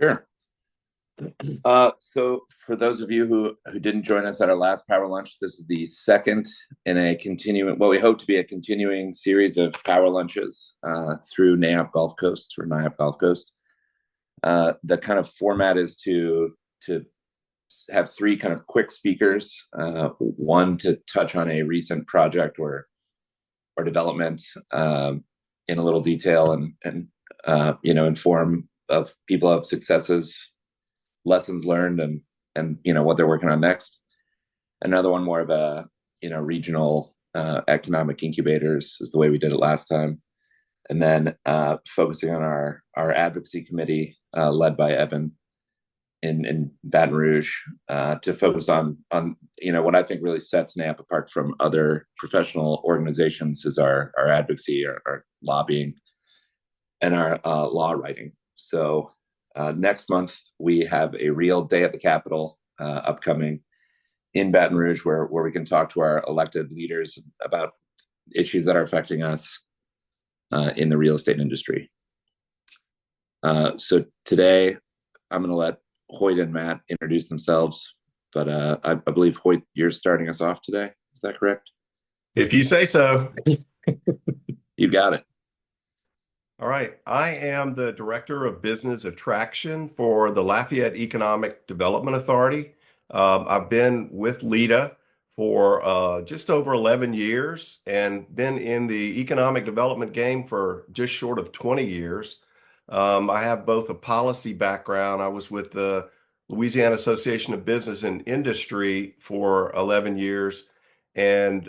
Sure. So for those of you who didn't join us at our last Power Lunch, this is the second in a continuing, what we hope to be a continuing series of Power Lunches through NAIOP Gulf Coast or NAIOP Gulf Coast. The kind of format is to have three kind of quick speakers, one to touch on a recent project or development in a little detail and inform of people of successes, lessons learned, and what they're working on next. Another one more of a regional economic incubators is the way we did it last time, and then focusing on our advocacy committee led by Evan in Baton Rouge to focus on what I think really sets NAIOP apart from other professional organizations is our advocacy, our lobbying, and our law writing. So next month we have a real day at the Capitol upcoming in Baton Rouge where we can talk to our elected leaders about issues that are affecting us in the real estate industry. So today I'm going to let Hoyt and Matt introduce themselves, but I believe Hoyt, you're starting us off today. Is that correct? If you say so. You got it. All right. I am the Director of Business Attraction for the Lafayette Economic Development Authority. I've been with LEDA for just over 11 years and been in the economic development game for just short of 20 years. I have both a policy background. I was with the Louisiana Association of Business and Industry for 11 years and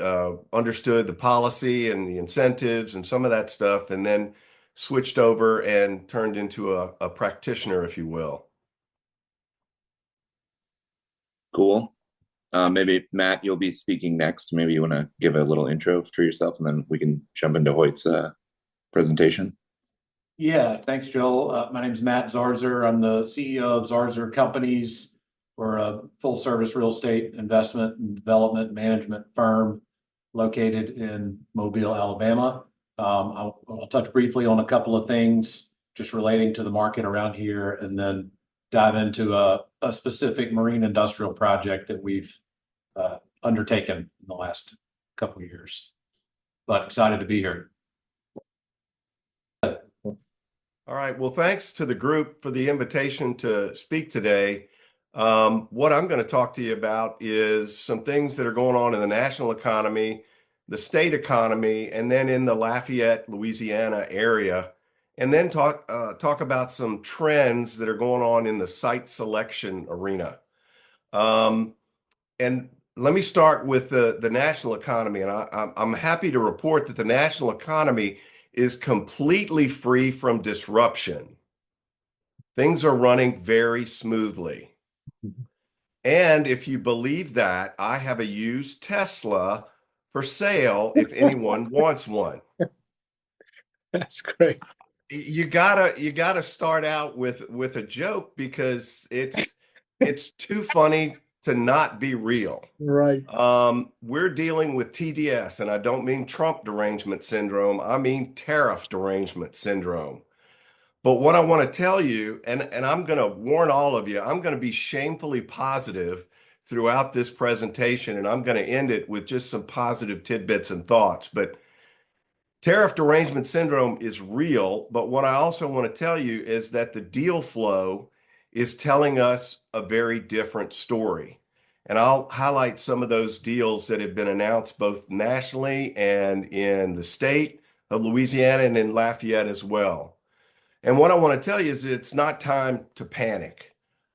understood the policy and the incentives and some of that stuff, and then switched over and turned into a practitioner, if you will. Cool. Maybe Matt, you'll be speaking next. Maybe you want to give a little intro for yourself, and then we can jump into Hoyt's presentation. Yeah, thanks, Joel. My name is Matt Zarzour. I'm the CEO of Zarzour Companies. We're a full-service real estate investment and development management firm located in Mobile, Alabama. I'll touch briefly on a couple of things just relating to the market around here, and then dive into a specific marine industrial project that we've undertaken in the last couple of years. But excited to be here. All right. Well, thanks to the group for the invitation to speak today. What I'm going to talk to you about is some things that are going on in the national economy, the state economy, and then in the Lafayette, Louisiana area, and then talk about some trends that are going on in the site selection arena. And let me start with the national economy. And I'm happy to report that the national economy is completely free from disruption. Things are running very smoothly. And if you believe that, I have a used Tesla for sale if anyone wants one. That's great. You gotta start out with a joke because it's too funny to not be real. Right. We're dealing with TDS, and I don't mean Trump derangement syndrome. I mean tariff derangement syndrome. But what I want to tell you, and I'm going to warn all of you, I'm going to be shamefully positive throughout this presentation, and I'm going to end it with just some positive tidbits and thoughts. But tariff derangement syndrome is real, but what I also want to tell you is that the deal flow is telling us a very different story. And I'll highlight some of those deals that have been announced both nationally and in the state of Louisiana and in Lafayette as well. And what I want to tell you is it's not time to panic.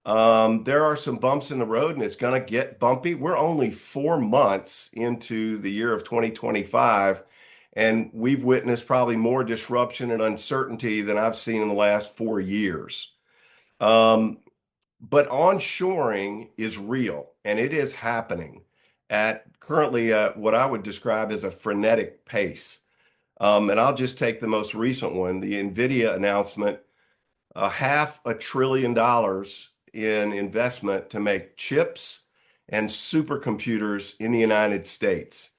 There are some bumps in the road and it's going to get bumpy. We're only 4 months into the year of 2025, and we've witnessed probably more disruption and uncertainty than I've seen in the last 4 years. But onshoring is real, and it is happening at currently what I would describe as a frenetic pace. And I'll just take the most recent one, the NVIDIA announcement, $500 billion in investment to make chips and supercomputers in the United States.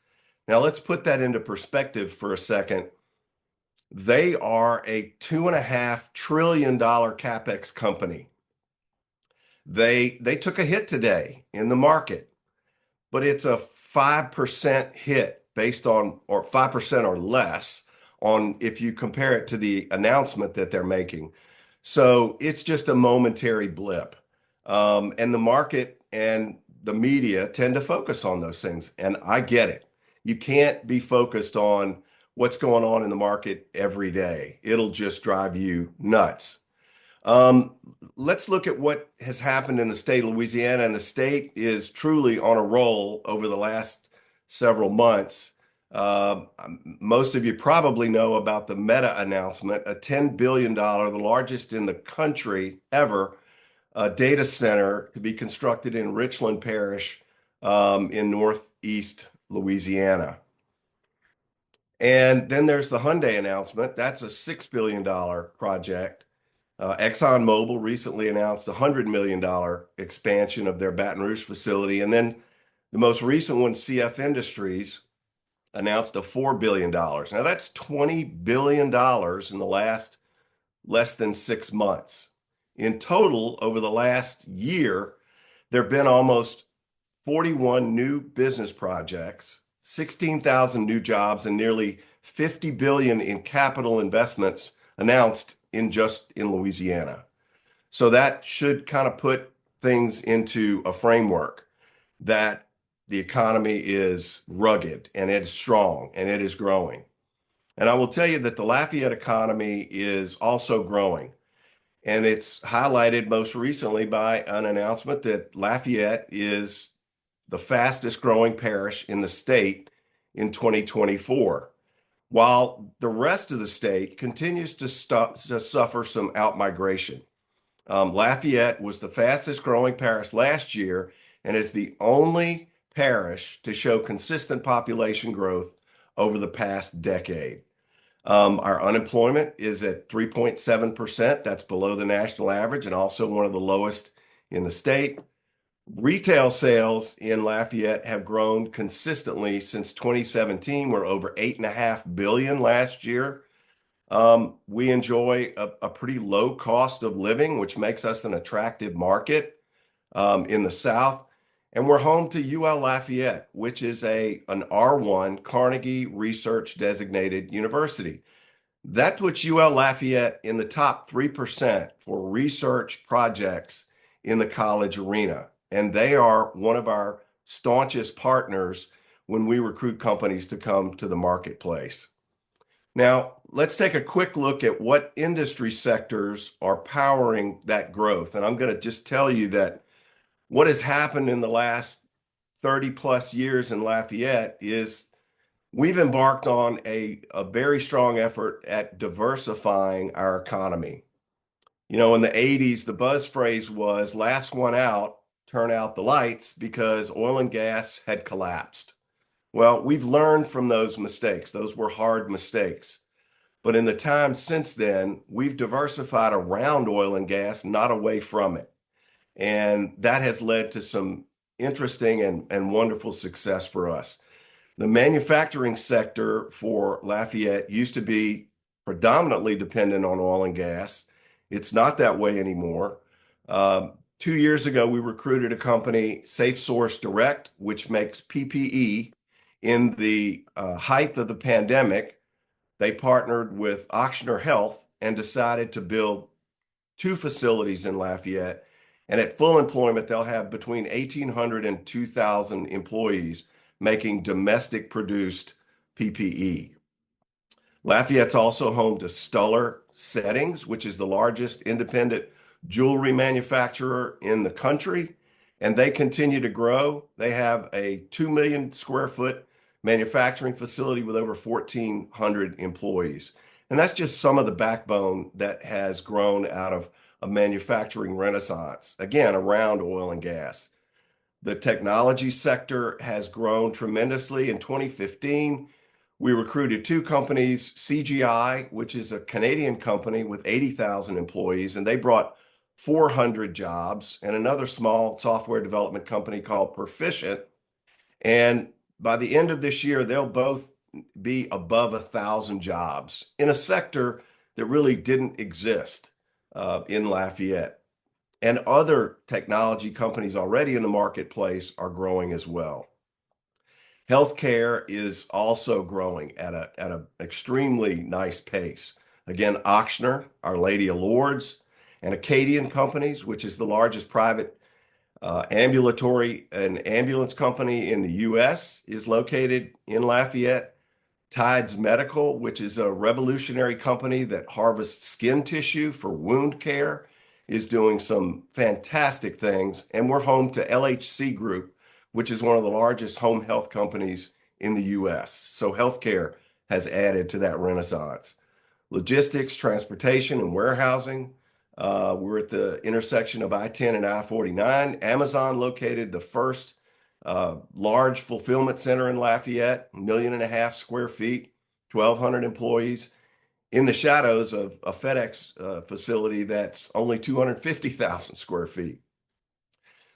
Now let's put that into perspective for a second. They are a $2.5 trillion CapEx company. They took a hit today in the market, but it's a 5% hit based on, or 5% or less on, if you compare it to the announcement that they're making. So it's just a momentary blip. And the market and the media tend to focus on those things. And I get it. You can't be focused on what's going on in the market every day. It'll just drive you nuts. Let's look at what has happened in the state of Louisiana, and the state is truly on a roll over the last several months. Most of you probably know about the Meta announcement, a $10 billion, the largest in the country ever, data center to be constructed in Richland Parish in northeast Louisiana. And then there's the Hyundai announcement. That's a $6 billion project. ExxonMobil recently announced a $100 million expansion of their Baton Rouge facility. And then the most recent one, CF Industries, announced a $4 billion. Now that's $20 billion in the last less than 6 months. In total, over the last year, there have been almost 41 new business projects, 16,000 new jobs, and nearly 50 billion in capital investments announced in Louisiana. So that should kind of put things into a framework that the economy is rugged and it's strong and it is growing. And I will tell you that the Lafayette economy is also growing. And it's highlighted most recently by an announcement that Lafayette is the fastest growing parish in the state in 2024, while the rest of the state continues to suffer some outmigration. Lafayette was the fastest growing parish last year and is the only parish to show consistent population growth over the past decade. Our unemployment is at 3.7%. That's below the national average and also one of the lowest in the state. Retail sales in Lafayette have grown consistently since 2017. We're over $8.5 billion last year. We enjoy a pretty low cost of living, which makes us an attractive market in the South. And we're home to UL Lafayette, which is an R1 Carnegie Research Designated University. That puts UL Lafayette in the top 3% for research projects in the college arena. And they are one of our staunchest partners when we recruit companies to come to the marketplace. Now, let's take a quick look at what industry sectors are powering that growth. And I'm going to just tell you that what has happened in the last 30 plus years in Lafayette is we've embarked on a very strong effort at diversifying our economy. You know, in the 80s, the buzz phrase was last one out, turn out the lights, because oil and gas had collapsed. Well, we've learned from those mistakes. Those were hard mistakes. But in the time since then, we've diversified around oil and gas, not away from it. And that has led to some interesting and wonderful success for us. The manufacturing sector for Lafayette used to be predominantly dependent on oil and gas. It's not that way anymore. 2 years ago, we recruited a company, Safe Source Direct, which makes PPE. In the height of the pandemic, they partnered with Ochsner Health and decided to build 2 facilities in Lafayette. And at full employment, they'll have between 1,800 and 2,000 employees making domestic produced PPE. Lafayette's also home to Stuller Settings, which is the largest independent jewelry manufacturer in the country, and they continue to grow. They have a 2 million square foot manufacturing facility with over 1,400 employees. And that's just some of the backbone that has grown out of a manufacturing renaissance, again, around oil and gas. The technology sector has grown tremendously. In 2015, we recruited 2 companies, CGI, which is a Canadian company with 80,000 employees, and they brought 400 jobs, and another small software development company called Proficient. And by the end of this year, they'll both be above 1,000 jobs in a sector that really didn't exist in Lafayette. And other technology companies already in the marketplace are growing as well. Healthcare is also growing at an extremely nice pace. Again, Ochsner, Our Lady of Lourdes, and Acadian Companies, which is the largest private ambulatory and ambulance company in the U.S., is located in Lafayette. Tides Medical, which is a revolutionary company that harvests skin tissue for wound care, is doing some fantastic things. And we're home to LHC Group, which is one of the largest home health companies in the U.S. So healthcare has added to that renaissance. Logistics, transportation, and warehousing. We're at the intersection of I-10 and I-49. Amazon located the first large fulfillment center in Lafayette, 1.5 million square feet, 1,200 employees, in the shadows of a FedEx facility that's only 250,000 square feet.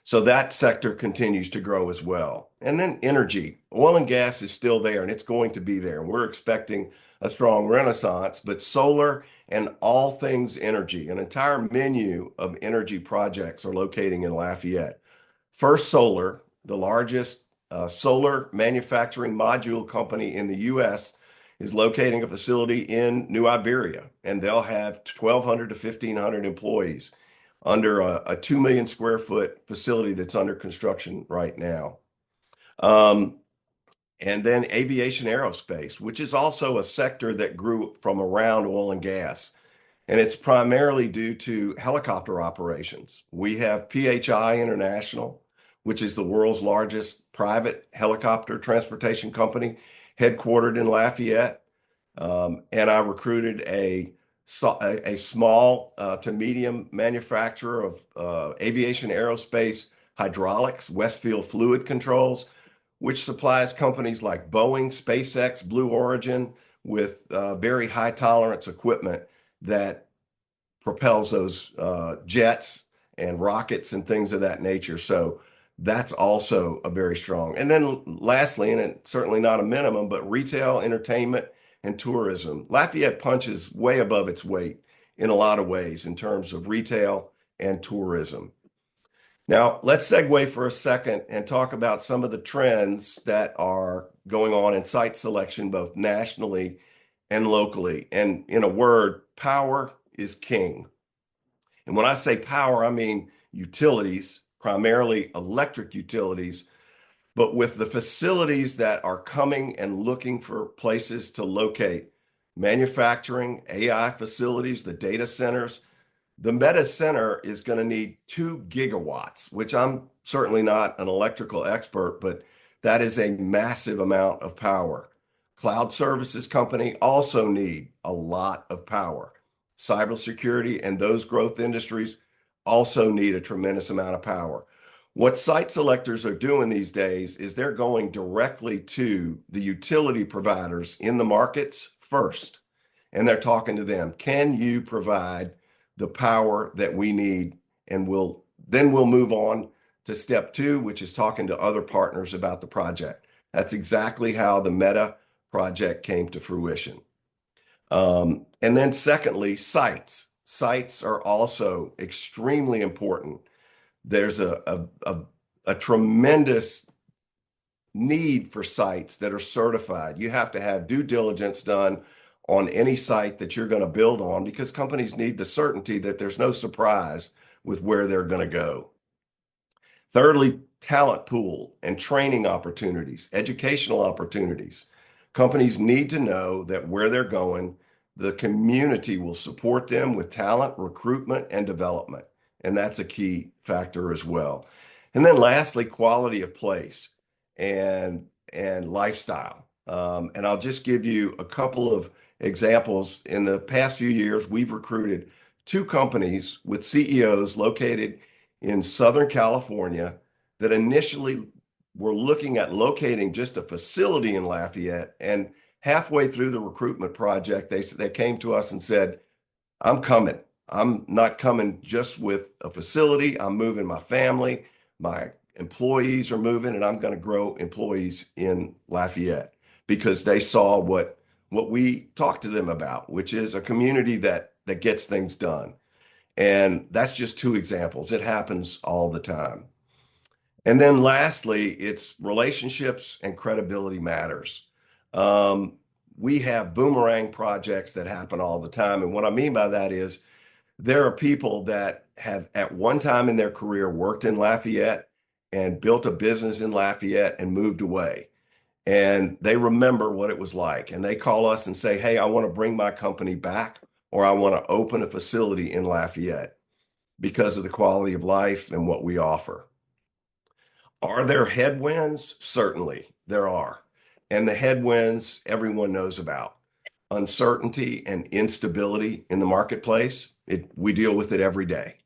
So that sector continues to grow as well. And then energy. Oil and gas is still there, and it's going to be there. And we're expecting a strong renaissance, but solar and all things energy, an entire menu of energy projects are locating in Lafayette. First Solar, the largest solar manufacturing module company in the U.S., is locating a facility in New Iberia, and they'll have 1,200 to 1,500 employees under a 2 million square foot facility that's under construction right now. And then aviation aerospace, which is also a sector that grew from around oil and gas. And it's primarily due to helicopter operations. We have PHI International, which is the world's largest private helicopter transportation company, headquartered in Lafayette. And I recruited a small to medium manufacturer of aviation aerospace hydraulics, Westfield Fluid Controls, which supplies companies like Boeing, SpaceX, Blue Origin with very high tolerance equipment that propels those jets and rockets and things of that nature. So that's also a very strong. And then lastly, and it's certainly not a minimum, but retail, entertainment, and tourism. Lafayette punches way above its weight in a lot of ways in terms of retail and tourism. Now, let's segue for a second and talk about some of the trends that are going on in site selection, both nationally and locally. And in a word, power is king. And when I say power, I mean utilities, primarily electric utilities, but with the facilities that are coming and looking for places to locate manufacturing, AI facilities, the data centers, the Meta Center is going to need 2 gigawatts, which I'm certainly not an electrical expert, but that is a massive amount of power. Cloud services company also need a lot of power. Cybersecurity and those growth industries also need a tremendous amount of power. What site selectors are doing these days is they're going directly to the utility providers in the markets first, and they're talking to them. Can you provide the power that we need? And we'll move on to step 2, which is talking to other partners about the project. That's exactly how the Meta project came to fruition. And then secondly, sites. Sites are also extremely important. There's a tremendous need for sites that are certified. You have to have due diligence done on any site that you're going to build on, because companies need the certainty that there's no surprise with where they're going to go. Thirdly, talent pool and training opportunities, educational opportunities. Companies need to know that where they're going, the community will support them with talent, recruitment, and development. And that's a key factor as well. And then lastly, quality of place and lifestyle. And I'll just give you a couple of examples. In the past few years, we've recruited 2 companies with CEOs located in Southern California that initially were looking at locating just a facility in Lafayette. And halfway through the recruitment project, they came to us and said, I'm coming. I'm not coming just with a facility. I'm moving my family. My employees are moving, and I'm going to grow employees in Lafayette, because they saw what we talked to them about, which is a community that gets things done. And that's just two examples. It happens all the time. And then lastly, it's relationships and credibility matters. We have boomerang projects that happen all the time. And what I mean by that is there are people that have at one time in their career worked in Lafayette and built a business in Lafayette and moved away. And they remember what it was like. And they call us and say, hey, I want to bring my company back, or I want to open a facility in Lafayette because of the quality of life and what we offer. Are there headwinds? Certainly there are. And the headwinds everyone knows about. Uncertainty and instability in the marketplace. We deal with it every day.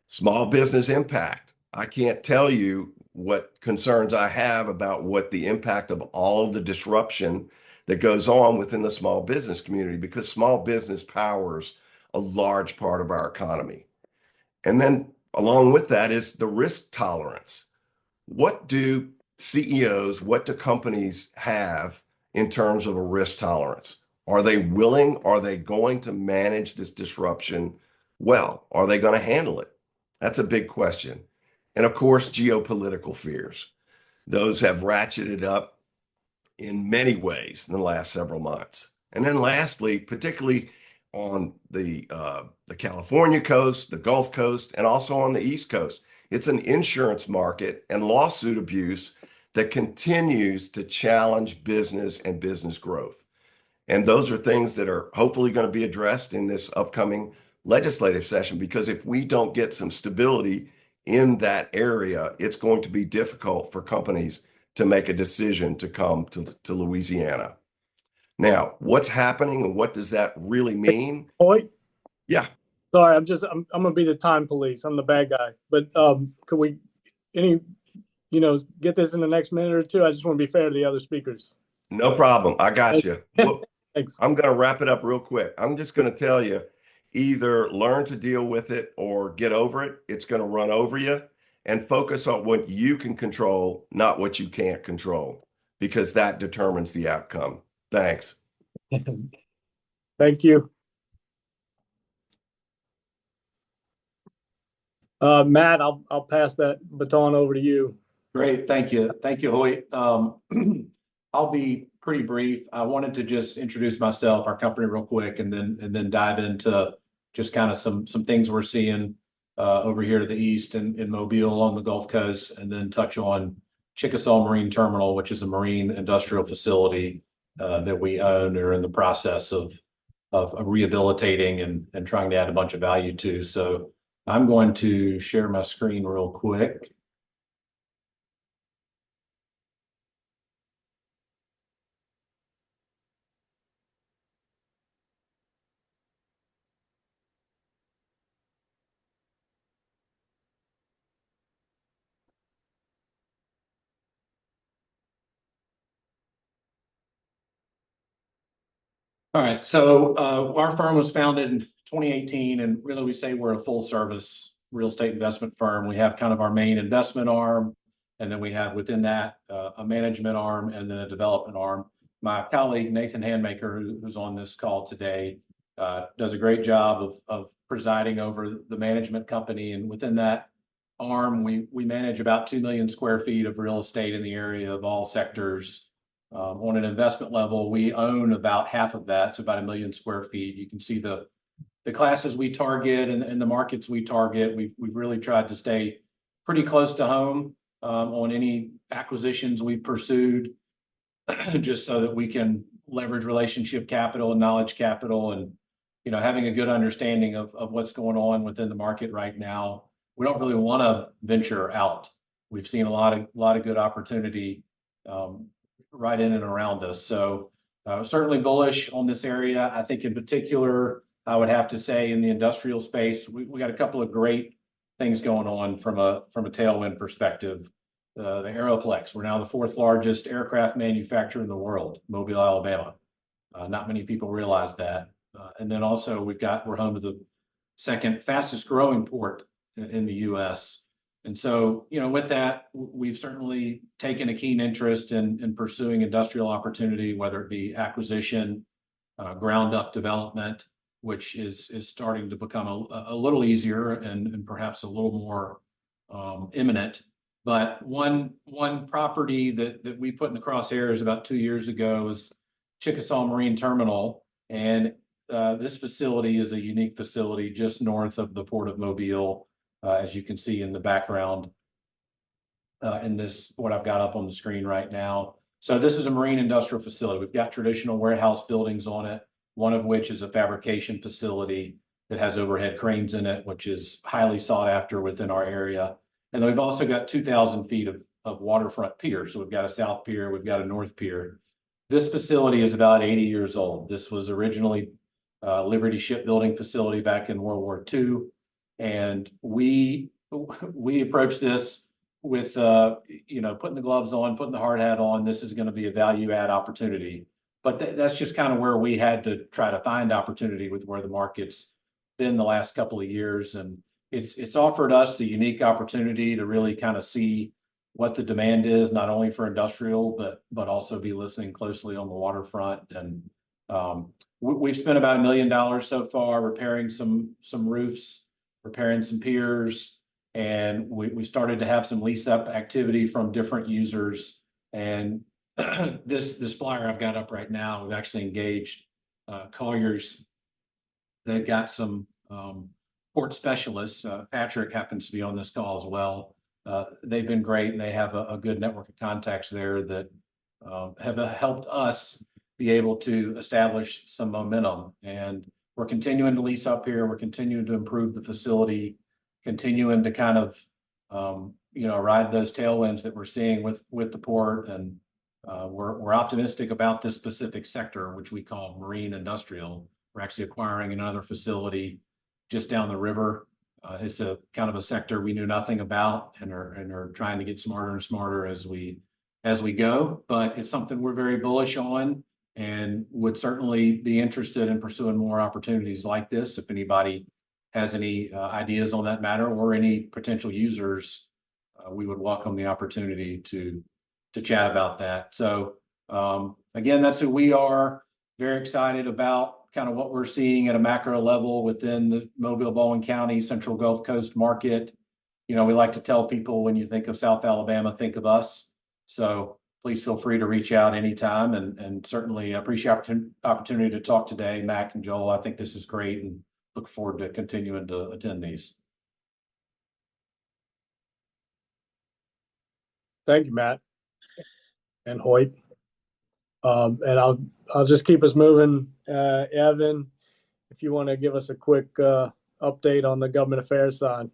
Small business impact. I can't tell you what concerns I have about what the impact of all of the disruption that goes on within the small business community, because small business powers a large part of our economy. And then along with that is the risk tolerance. What do CEOs, what do companies have in terms of a risk tolerance? Are they willing? Are they going to manage this disruption well? Are they going to handle it? That's a big question. And of course, geopolitical fears. Those have ratcheted up in many ways in the last several months. And then lastly, particularly on the California coast, the Gulf Coast, and also on the East Coast, it's an insurance market and lawsuit abuse that continues to challenge business and business growth. And those are things that are hopefully going to be addressed in this upcoming legislative session, because if we don't get some stability in that area, it's going to be difficult for companies to make a decision to come to Louisiana. Now, what's happening and what does that really mean? Hoyt, Yeah. sorry, I'm gonna be the time police. I'm the bad guy. But could we get this in the next minute or two? I just want to be fair to the other speakers. No problem. I got you. Well, Thanks. I'm going to wrap it up real quick. I'm just going to tell you, either learn to deal with it or get over it. It's going to run over you, and focus on what you can control, not what you can't control, because that determines the outcome. Thanks. Thank you. Matt, I'll pass that baton over to you. Great, thank you, Hoyt. I'll be pretty brief. I wanted to just introduce myself, our company, real quick, and then dive into just kind of some things we're seeing over here to the east in Mobile on the Gulf Coast, and then touch on Chickasaw Marine Terminal, which is a marine industrial facility that we own or are in the process of rehabilitating and trying to add a bunch of value to. So I'm going to share my screen real quick. All right, so our firm was founded in 2018, and really we say we're a full service real estate investment firm. We have kind of our main investment arm, and then we have within that a management arm and then a development arm. My colleague Nathan Handmaker, who's on this call today, does a great job of presiding over the management company, and within that arm, we manage about 2 million square feet of real estate in the area of all sectors. On an investment level, we own about half of that, so about 1 million square feet. You can see the classes we target and the markets we target. We've really tried to stay pretty close to home on any acquisitions we've pursued, just so that we can leverage relationship capital and knowledge capital, and having a good understanding of what's going on within the market right now. We don't really want to venture out. We've seen a lot of good opportunity right in and around us. So certainly bullish on this area. I think in particular, I would have to say in the industrial space, we got a couple of great things going on from a tailwind perspective. The Aeroplex, we're now the 4th largest aircraft manufacturer in the world, Mobile, Alabama. Not many people realize that. And then also we're home to the 2nd fastest growing port in the US. And so, with that, we've certainly taken a keen interest in pursuing industrial opportunity, whether it be acquisition, ground up development. which is starting to become a little easier and perhaps a little more imminent. But one property that we put in the crosshairs about 2 years ago was Chickasaw Marine Terminal, and this facility is a unique facility just north of the Port of Mobile, as you can see in the background in this, what I've got up on the screen right now. So this is a marine industrial facility. We've got traditional warehouse buildings on it, one of which is a fabrication facility that has overhead cranes in it, which is highly sought after within our area. And then we've also got 2,000 feet of waterfront piers. So we've got a south pier, we've got a north pier. This facility is about 80 years old. This was originally Liberty Shipbuilding facility back in World War II. And we approached this with putting the gloves on, putting the hard hat on. This is going to be a value add opportunity. But that's just kind of where we had to try to find opportunity with where the market's been the last couple of years. And it's offered us the unique opportunity to really kind of see what the demand is, not only for industrial, but also be listening closely on the waterfront. And we've spent about $1 million so far repairing some roofs, repairing some piers, and we started to have some lease up activity from different users. And this flyer I've got up right now, we've actually engaged Colliers. They've got some port specialists. Patrick happens to be on this call as well. They've been great, and they have a good network of contacts there that have helped us be able to establish some momentum. And we're continuing to lease up here. We're continuing to improve the facility, continuing to kind of ride those tailwinds that we're seeing with the port. And we're optimistic about this specific sector, which we call marine industrial. We're actually acquiring another facility just down the river. It's a kind of a sector we knew nothing about, and are trying to get smarter and smarter as we go. But it's something we're very bullish on, and would certainly be interested in pursuing more opportunities like this. If anybody has any ideas on that matter, or any potential users, we would welcome the opportunity to chat about that. So again, that's who we are. Very excited about kind of what we're seeing at a macro level within the Mobile, Baldwin County, Central Gulf Coast market. We like to tell people, when you think of South Alabama, think of us. So please feel free to reach out anytime, and certainly appreciate the opportunity to talk today, Mac and Joel. I think this is great, and look forward to continuing to attend these. Thank you, Matt and Hoyt. And I'll just keep us moving. Evan, if you want to give us a quick update on the government affairs side.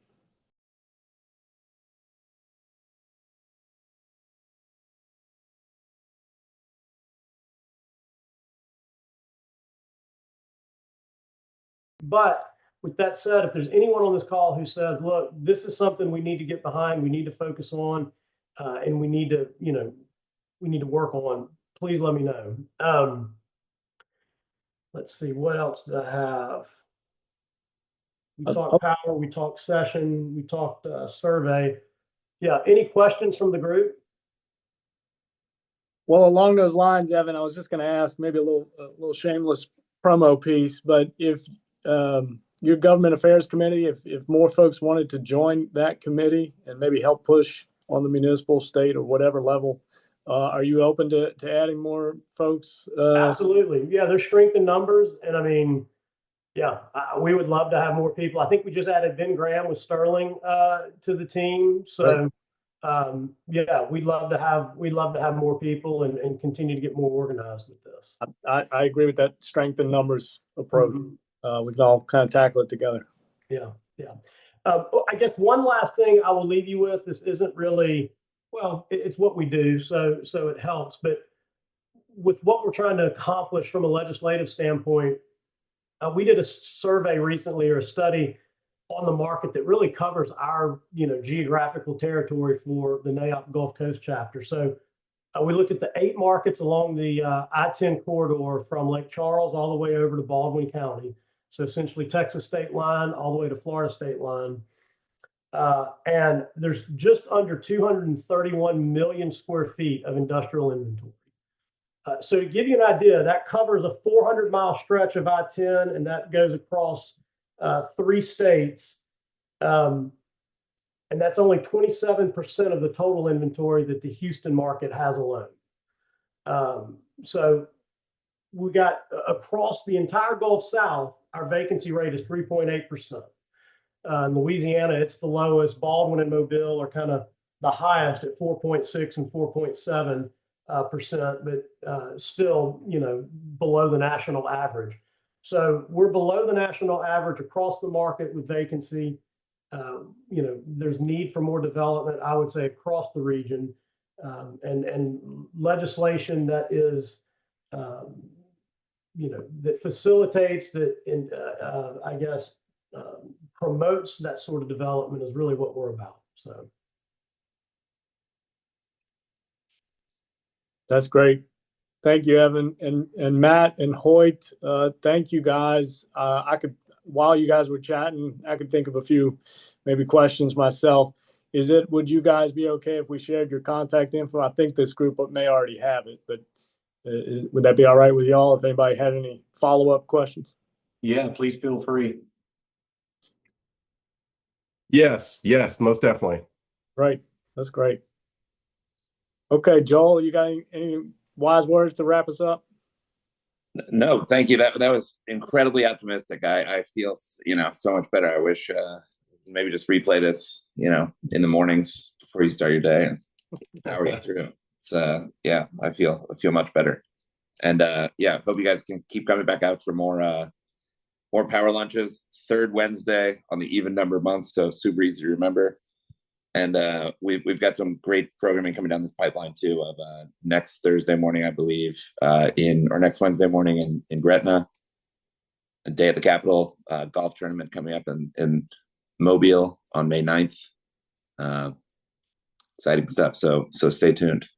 But with that said, if there's anyone on this call who says, look, this is something we need to get behind, we need to focus on, and we need to work on, please let me know. Let's see, what else do I have? We talked power, we talked session, we talked survey. Yeah, any questions from the group? Well, along those lines, Evan, I was just going to ask maybe a little shameless promo piece, but if your government affairs committee, if more folks wanted to join that committee and maybe help push on the municipal, state, or whatever level, are you open to adding more folks? Absolutely. Yeah, there's strength in numbers. And I mean, yeah, we would love to have more people. I think we just added Ben Graham with Sterling to the team. So yeah, we'd love to have more people and continue to get more organized with this. I agree with that strength in numbers approach. Mm-hmm. We can all kind of tackle it together. Yeah. I guess one last thing I will leave you with. This isn't really, well, it's what we do, so it helps. But with what we're trying to accomplish from a legislative standpoint, we did a survey recently, or a study on the market that really covers our geographical territory for the NAIOP Gulf Coast chapter. So we looked at the 8 markets along the I-10 corridor from Lake Charles all the way over to Baldwin County. So essentially Texas state line all the way to Florida state line. And there's just under 231 million square feet of industrial inventory. So to give you an idea, that covers a 400-mile stretch of I-10, and that goes across 3 states. And that's only 27% of the total inventory that the Houston market has alone. So we got across the entire Gulf South, our vacancy rate is 3.8%. In Louisiana, it's the lowest. Baldwin and Mobile are kind of the highest at 4.6 and 4.7%, but still, below the national average. So we're below the national average across the market with vacancy. There's need for more development, I would say, across the region, and legislation that is, that facilitates that, and I guess promotes that sort of development is really what we're about. So That's great. Thank you, Evan, and Matt and Hoyt. Thank you guys. While you guys were chatting, I could think of a few maybe questions myself. Would you guys be okay if we shared your contact info? I think this group may already have it, but would that be all right with y'all if anybody had any follow-up questions? Yeah, please feel free. Yes, most definitely. Right. That's great. Okay, Joel, you got any wise words to wrap us up? No, thank you. That was incredibly optimistic. I feel so much better. I wish maybe just replay this in the mornings before you start your day and power you through. It's I feel much better. And hope you guys can keep coming back out for more power lunches. 3rd Wednesday on the even number month, so super easy to remember. And we've got some great programming coming down this pipeline too, of next Thursday morning, I believe, or next Wednesday morning in Gretna, a day at the Capitol, golf tournament coming up in Mobile on May 9th. Exciting stuff. So stay tuned.